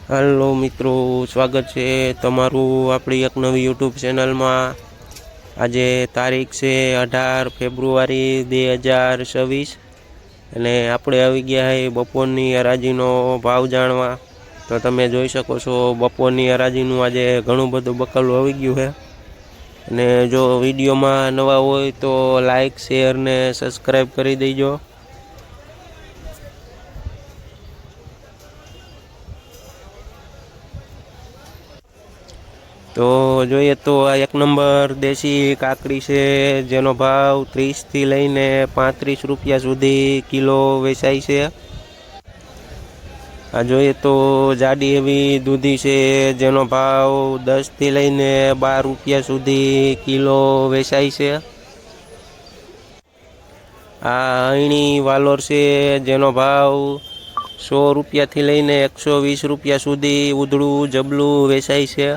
Hello मित्रों, स्वागत है तमारू अपनी एक नवी यूट्यूब चेनल में। आज तारीख से 18 फेब्रुआरी 2026 અને આપણે આવી ગયા है બપોરની હરાજીનો ભાવ જાણવા। તો તમે જોઈ શકો છો બપોરની હરાજીનું આજે ઘણું બધું બકલું આવી ગયું છે। અને જો વિડીયોમાં નવા હોય તો લાઈક શેર ને સબસ્ક્રાઈબ કરી દેજો। तो જોઈએ તો આ એક નંબર દેશી કાકડી છે જેનો ભાવ 30 થી લઈને 35 રૂપિયા સુધી કિલો વેચાય છે। આ જોઈએ તો જાડી એવી દૂધી છે જેનો ભાવ 10 થી લઈને 12 રૂપિયા સુધી કિલો વેચાય છે। આ અયણી વાલોર છે જેનો ભાવ 100 રૂપિયાથી લઈને 120 રૂપિયા સુધી ઉધડું જબલું વેચાય છે।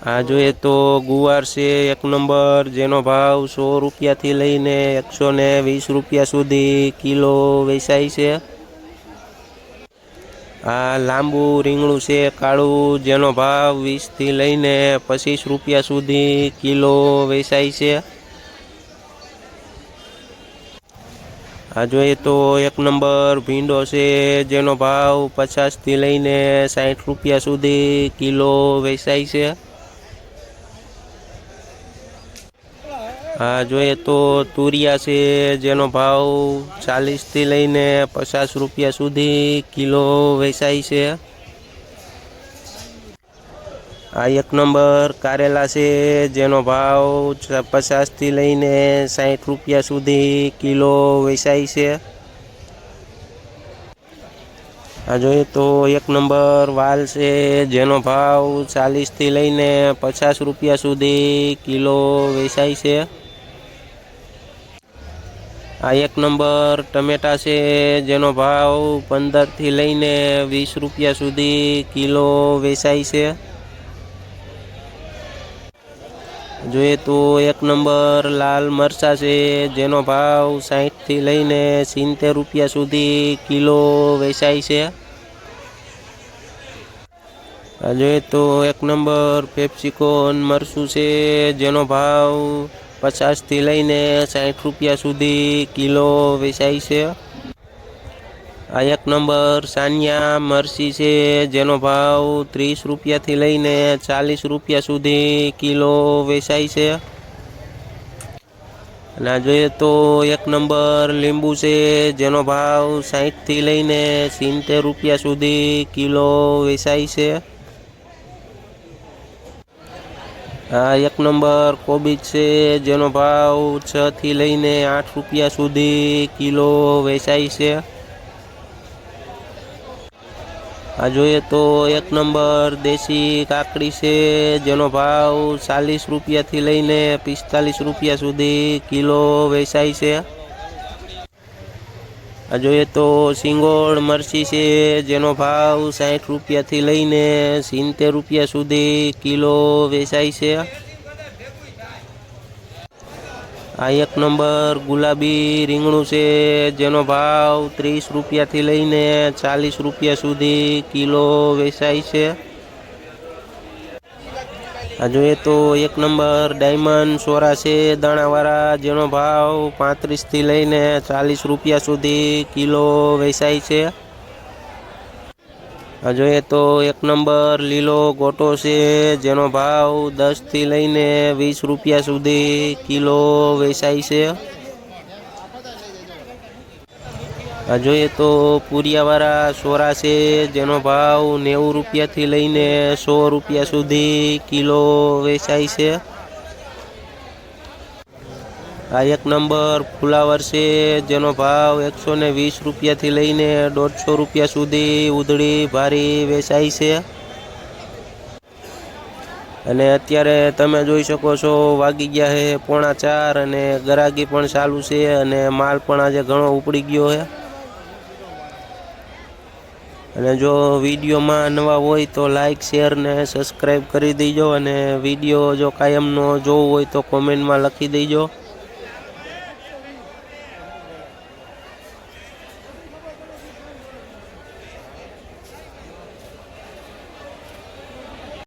आ જોઈએ તો ગુવાર છે એક નંબર જેનો ભાવ 100 રૂપિયાથી લઈને 120 રૂપિયા સુધી કિલો વેચાય છે। આ લાંબુ રીંગણું છે કાળું જેનો ભાવ 20 થી લઈને 25 રૂપિયા સુધી કિલો વેચાય છે। આ જોઈએ તો એક નંબર ભીંડો છે જેનો ભાવ 50 થી લઈને 60 રૂપિયા સુધી કિલો વેચાય છે। आ જોઈએ તો તુરિયા છે જેનો ભાવ 40 થી લઈને 50 રૂપિયા સુધી કિલો વેચાય છે। આ એક નંબર કારેલા છે જેનો ભાવ 50 થી લઈને 60 રૂપિયા સુધી કિલો વેચાય છે। આ જોઈએ તો એક નંબર વાલ છે જેનો ભાવ 40 થી લઈને 50 રૂપિયા સુધી કિલો વેચાય છે। आ एक नंबर टमेटा से जेनो भाव 15 થી લઈને 20 રૂપિયા સુધી કિલો વેચાય છે। જોઈએ તો એક નંબર લાલ મરચા છે જેનો ભાવ 60 થી લઈને 70 રૂપિયા સુધી કિલો વેચાય છે। આ જોઈએ તો એક નંબર પેપ્સિકોન મરચું છે જેનો ભાવ 50 થી લઈને 60 રૂપિયા સુધી કિલો વેચાય છે। આ એક નંબર સાનિયા મરચી છે જેનો ભાવ 30 રૂપિયાથી લઈને 40 રૂપિયા સુધી કિલો વેચાય છે। અને જોઈએ તો એક નંબર લીંબુ છે જેનો ભાવ 60 થી લઈને 70 રૂપિયા સુધી કિલો વેચાય છે। આ એક નંબર કોબીજ છે જેનો ભાવ 6 થી લઈને 8 રૂપિયા સુધી કિલો વેચાય છે। આ જોઈએ તો એક નંબર દેશી કાકડી છે જેનો ભાવ 40 રૂપિયાથી લઈને 45 રૂપિયા સુધી કિલો વેચાય છે। આ જોઈએ તો સિંગોળ મરચી છે જેનો ભાવ 60 રૂપિયાથી લઈને 70 રૂપિયા સુધી કિલો વેચાય છે। આ એક નંબર ગુલાબી રીંગણું છે જેનો ભાવ 30 રૂપિયાથી લઈને 40 રૂપિયા સુધી કિલો વેચાય છે। આ જોઈએ તો એક નંબર ડાયમંડ સોરા છે દાણાવાળા જેનો ભાવ 35 થી લઈને 40 રૂપિયા સુધી કિલો વેચાય છે। આ જોઈએ તો એક નંબર લીલો ગોટો છે જેનો ભાવ 10 થી લઈને 20 રૂપિયા સુધી કિલો વેચાય છે। આ જોઈએ તો પૂરિયાવાળા સોરા છે જેનો ભાવ 90 રૂપિયાથી લઈને 100 રૂપિયા સુધી કિલો વેચાય છે। આ એક નંબર ફુલાવર છે જેનો ભાવ 120 રૂપિયાથી લઈને 150 રૂપિયા સુધી ઉધડી ભારી વેચાય છે। અને અત્યારે તમે જોઈ શકો છો વાગી ગયા છે 3:45 અને ગરાગી પણ ચાલુ છે અને માલ પણ આજે ઘણો ઉપડી ગયો છે। અને જો વિડીયોમાં નવા હોય તો લાઈક શેર ને સબસ્ક્રાઈબ કરી દેજો। અને વિડીયો જો કાયમનો જોવો હોય તો કોમેન્ટમાં લખી દેજો।